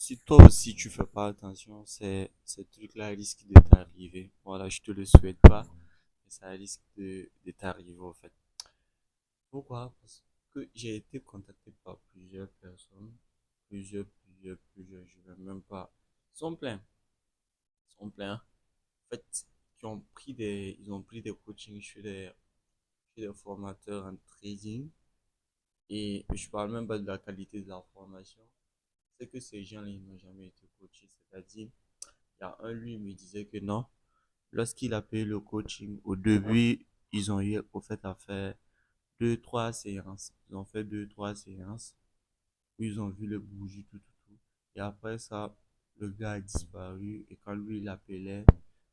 si toi aussi tu fais pas attention, ces trucs-là risquent de t'arriver. Voilà, je te le souhaite pas, mais ça risque de t'arriver en fait. Pourquoi? Parce que j'ai été contacté par plusieurs personnes, plusieurs, je vais même pas. Ils sont pleins, ils sont pleins. En fait, ils ont pris des coachings chez des formateurs en trading. Et je parle même pas de la qualité de la formation. C'est que ces gens-là, ils n'ont jamais été coachés. C'est-à-dire, il y a un, lui, il me disait que non. Lorsqu'il a payé le coaching, au début, ils ont eu au fait à faire deux, trois séances. Ils ont fait deux, trois séances. Puis ils ont vu le bougie, tout. Et après ça, le gars a disparu. Et quand lui, il appelait,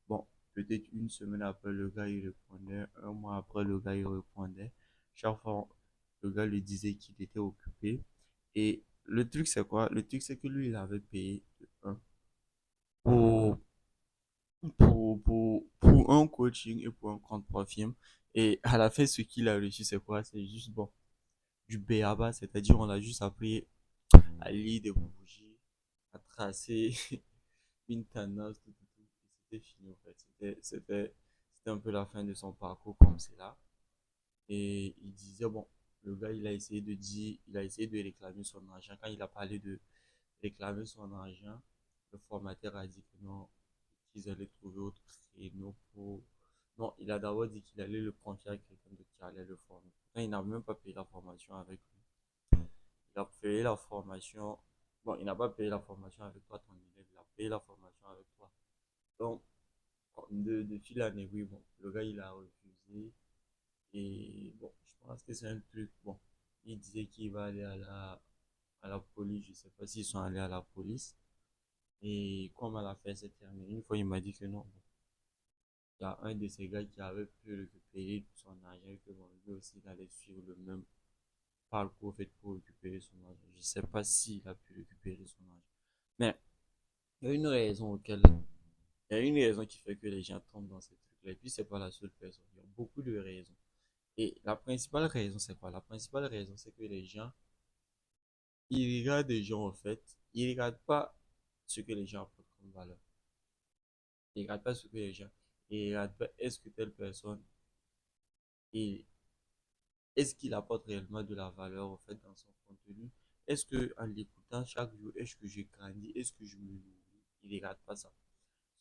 bon, peut-être une semaine après, le gars, il répondait. Un mois après, le gars, il répondait. Chaque fois, le gars lui disait qu'il était occupé. Et le truc, c'est quoi? Le truc, c'est que lui, il avait payé un pour, pour un coaching et pour un compte profil. Et à la fin, ce qu'il a reçu, c'est quoi? C'est juste, bon, du béaba, c'est-à-dire, on a juste appris à lire des bougies, à tracer une tendance, tout. Et c'était fini, en fait. C'était un peu la fin de son parcours comme c'est là. Et il disait, bon, le gars, il a essayé de réclamer son argent. Quand il a parlé de réclamer son argent, le formateur a dit que non, qu'ils allaient trouver autre créneau pour. Non, il a d'abord dit qu'il allait le confier à quelqu'un d'autre qui allait le former. Pourtant, il n'a même pas payé la formation avec lui. Il a payé la formation. Bon, il n'a pas payé la formation avec toi, ton élève. Il a payé la formation avec toi. Donc, de fil en aiguille, bon, le gars, il a refusé. Et bon, je pense que c'est un truc. Bon, il disait qu'il va aller à la police. Je ne sais pas s'ils sont allés à la police. Et comme à la fin s'est terminée, une fois, il m'a dit que non. Bon, il y a un de ces gars qui avait pu récupérer son argent et que bon, lui aussi, il allait suivre le même parcours fait pour récupérer son argent. Je ne sais pas s'il a pu récupérer son argent. Mais il y a une raison il y a une raison qui fait que les gens tombent dans ces trucs-là. Et puis, c'est pas la seule personne. Il y a beaucoup de raisons. Et la principale raison, c'est quoi? La principale raison, c'est que les gens, ils regardent des gens, en fait, ils regardent pas ce que les gens apportent comme valeur. Ils regardent pas ce que les gens, ils regardent pas est-ce que telle personne, est- est-ce qu'il apporte réellement de la valeur, en fait, dans son contenu? Est-ce que, en l'écoutant chaque jour, est-ce que j'ai grandi? Est-ce que je me nourris? Ils regardent pas ça.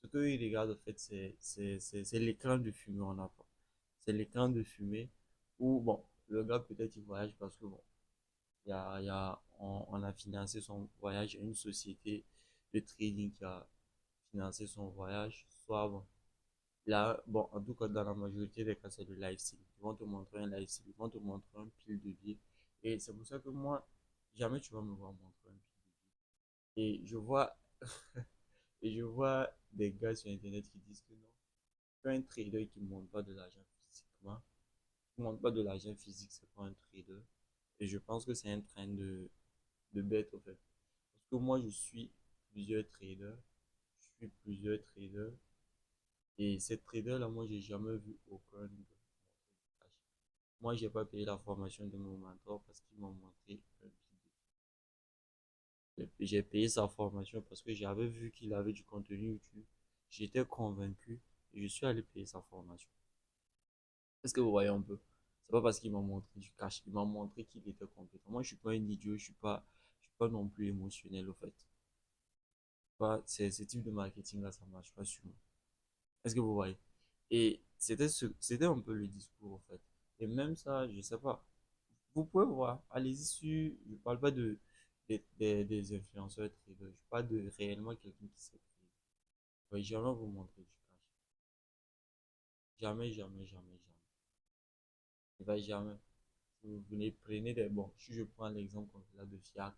Ce qu'ils regardent, en fait, c'est l'écran de fumée, on apporte. C'est l'écran de fumée où, bon, le gars, peut-être, il voyage parce que, bon, on a financé son voyage, une société de trading qui a financé son voyage. Soit, bon, là, bon, en tout cas, dans la majorité des cas, c'est le lifestyle. Ils vont te montrer un lifestyle, ils vont te montrer un pile de billets. Et c'est pour ça que moi, jamais tu vas me voir montrer un pile de billets. Et je vois des gars sur Internet qui disent que non, un trader qui ne monte pas de l'argent physiquement, qui ne monte pas de l'argent physique, c'est pas un trader. Et je pense que c'est un train de bête, en fait. Parce que moi, je suis plusieurs traders. Je suis plusieurs traders. Et ces traders-là, moi, j'ai jamais vu aucun de cash. Moi, j'ai pas payé la formation de mon mentor parce qu'il m'a montré un vidéo. J'ai payé sa formation parce que j'avais vu qu'il avait du contenu YouTube. J'étais convaincu et je suis allé payer sa formation. Est-ce que vous voyez un peu? C'est pas parce qu'il m'a montré du cash, il m'a montré qu'il était compétent. Moi, je suis pas un idiot, je suis pas non plus émotionnel, au fait. Pas, ce type de marketing-là, ça marche pas sur moi. Est-ce que vous voyez? Et c'était un peu le discours, en fait. Et même ça, je sais pas. Vous pouvez voir, allez-y sur, je parle pas des influenceurs traders, je parle de réellement quelqu'un qui sait trader. Je vais jamais vous montrer du cash. Jamais, jamais, jamais, jamais. Il va jamais. Vous venez, prenez des, bon, si je prends l'exemple comme là de Fiacre,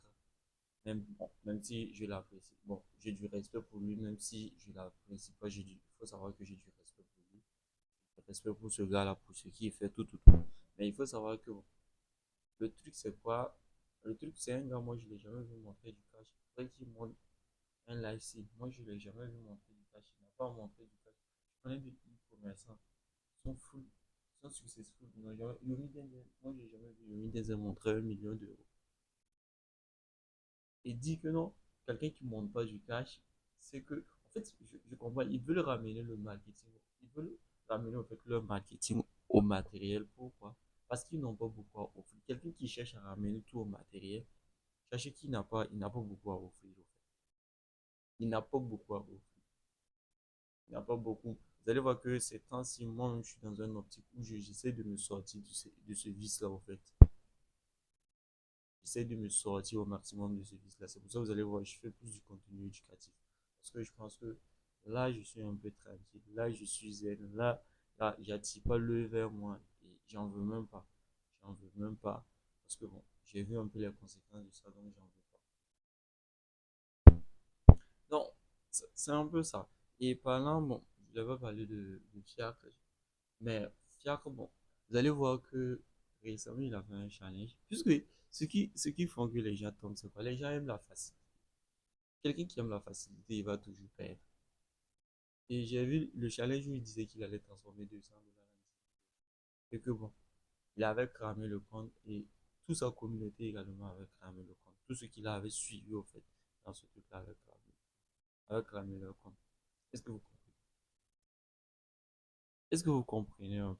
même, bon, même si je l'apprécie, bon, j'ai du respect pour lui, même si je l'apprécie pas, il faut savoir que j'ai du respect pour lui. Respect pour ce gars-là, pour ce qu'il fait, tout. Mais il faut savoir que bon, le truc, c'est quoi? Le truc, c'est un gars, moi, je l'ai jamais vu montrer du cash. Après qu'il montre un live stream, moi, je l'ai jamais vu montrer du cash. Il n'a pas montré du cash. Je connais des e-commerçants, ils sont full, ils sont successful. Ils n'ont jamais, Yomi Denzel, moi, j'ai jamais vu Yomi Denzel montrer 1 million d'euros. Et dit que non. quelqu'un qui ne monte pas du cash, c'est que, en fait, je comprends, ils veulent ramener le marketing, ils veulent ramener en fait leur marketing au matériel. Pourquoi? Parce qu'ils n'ont pas beaucoup à offrir. Quelqu'un qui cherche à ramener tout au matériel, sachez il n'a pas beaucoup à offrir. En fait. Il n'a pas beaucoup à offrir. Il n'a pas beaucoup. Vous allez voir que ces temps-ci, moi, je suis dans un optique où j'essaie de me sortir de ce vice-là, en fait. J'essaie de me sortir au maximum de ce vice-là. C'est pour ça que vous allez voir, je fais plus du contenu éducatif. Parce que je pense que là, je suis un peu tranquille. Là, je suis zen. Là, j'attire pas le vers moi. Et j'en veux même pas. J'en veux même pas. Parce que bon, j'ai vu un peu les conséquences de ça, donc j'en veux pas. Donc, c'est un peu ça. Et parlant, bon, je vais pas parler de fiacre. Mais fiacre, bon, vous allez voir que récemment, il a fait un challenge. Puisque ce qui font que les gens tombent, c'est quoi? Les gens aiment la facilité. Quelqu'un qui aime la facilité, il va toujours perdre. Et j'ai vu le challenge où il disait qu'il allait transformer 200 $ en 10 000. Et que bon, il avait cramé le compte et toute sa communauté également avait cramé le compte. Tout ce qu'il avait suivi, au fait, dans ce truc-là, avait cramé le compte. Est-ce que vous comprenez? Est-ce que vous comprenez un peu?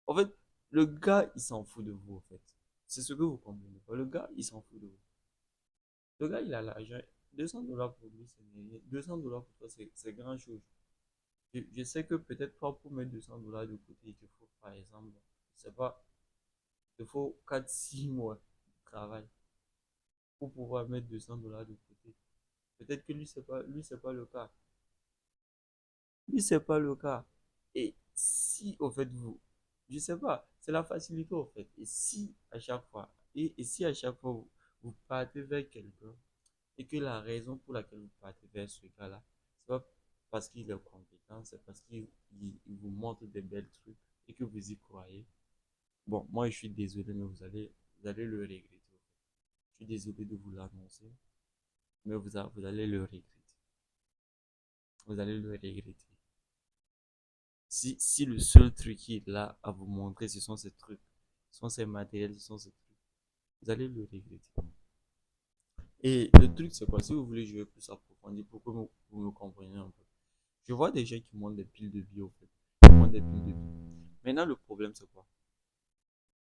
En fait, le gars, il s'en fout de vous, en fait. C'est ce que vous comprenez pas. Le gars, il s'en fout de vous. Le gars, il a l'argent. 200 $ pour lui, c'est rien. 200 $ pour toi, c'est grand chose. Je sais que peut-être pas pour mettre 200 $ de côté, il te faut, par exemple, je sais pas, il te faut 4 6 mois de travail pour pouvoir mettre 200 $ de côté. Peut-être que lui, c'est pas le cas. Lui, c'est pas le cas. Et si, au fait, je sais pas, c'est la facilité, au fait. Et si à chaque fois, vous partez vers quelqu'un, et que la raison pour laquelle vous partez vers ce gars-là, c'est pas parce qu'il est compétent, c'est parce qu'il vous montre des belles trucs et que vous y croyez. Bon, moi je suis désolé, mais vous allez le regretter. Je suis désolé de vous l'annoncer, mais vous allez le regretter. Vous allez le regretter. Si le seul truc qui est là à vous montrer, ce sont ces trucs, ce sont ces matériels, ce sont ces trucs, vous allez le regretter. Et le truc, c'est quoi? Si vous voulez jouer plus approfondi pour que vous me compreniez un peu. Je vois des gens qui montent des piles de billes, au fait. Ils montent des piles de billes. Maintenant, le problème, c'est quoi?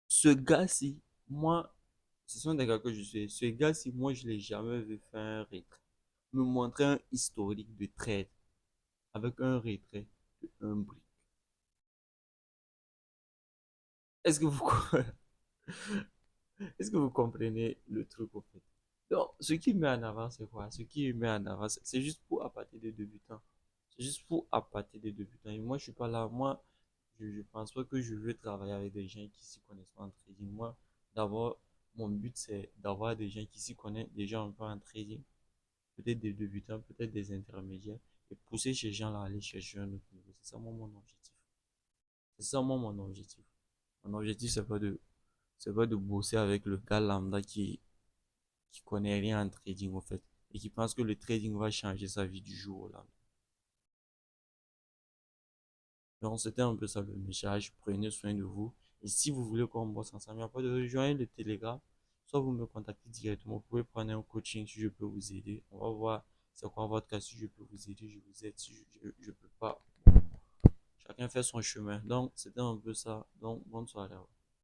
Ce gars-ci, moi, ce sont des gars que je suis. Ce gars-ci, moi, je l'ai jamais vu faire un retrait. Me montrer un historique de trade avec un retrait de un brick. Est-ce que vous, est-ce que vous comprenez le truc, au fait? Donc, ce qui met en avant, c'est quoi? Ce qui met en avant, c'est juste pour appâter des débutants. C'est juste pour appâter des débutants. Et moi, je suis pas là. Moi, je pense pas que je veux travailler avec des gens qui s'y connaissent pas en trading. Moi, d'abord, mon but, c'est d'avoir des gens qui s'y connaissent déjà un peu en trading. Peut-être des débutants, peut-être des intermédiaires. Et pousser ces gens-là à aller chercher un autre niveau. C'est ça, moi, mon objectif. C'est ça, moi, mon objectif. Mon objectif, c'est pas de bosser avec le gars lambda qui connaît rien en trading, en fait. Et qui pense que le trading va changer sa vie du jour au lendemain. Donc, c'était un peu ça le message. Prenez soin de vous. Et si vous voulez qu'on bosse ensemble, il n'y a pas de rejoindre le Telegram. Soit vous me contactez directement. Vous pouvez prendre un coaching si je peux vous aider. On va voir c'est quoi votre cas. Si je peux vous aider, je vous aide. Si je peux pas, chacun fait son chemin. Donc, c'était un peu ça. Donc, bonne soirée.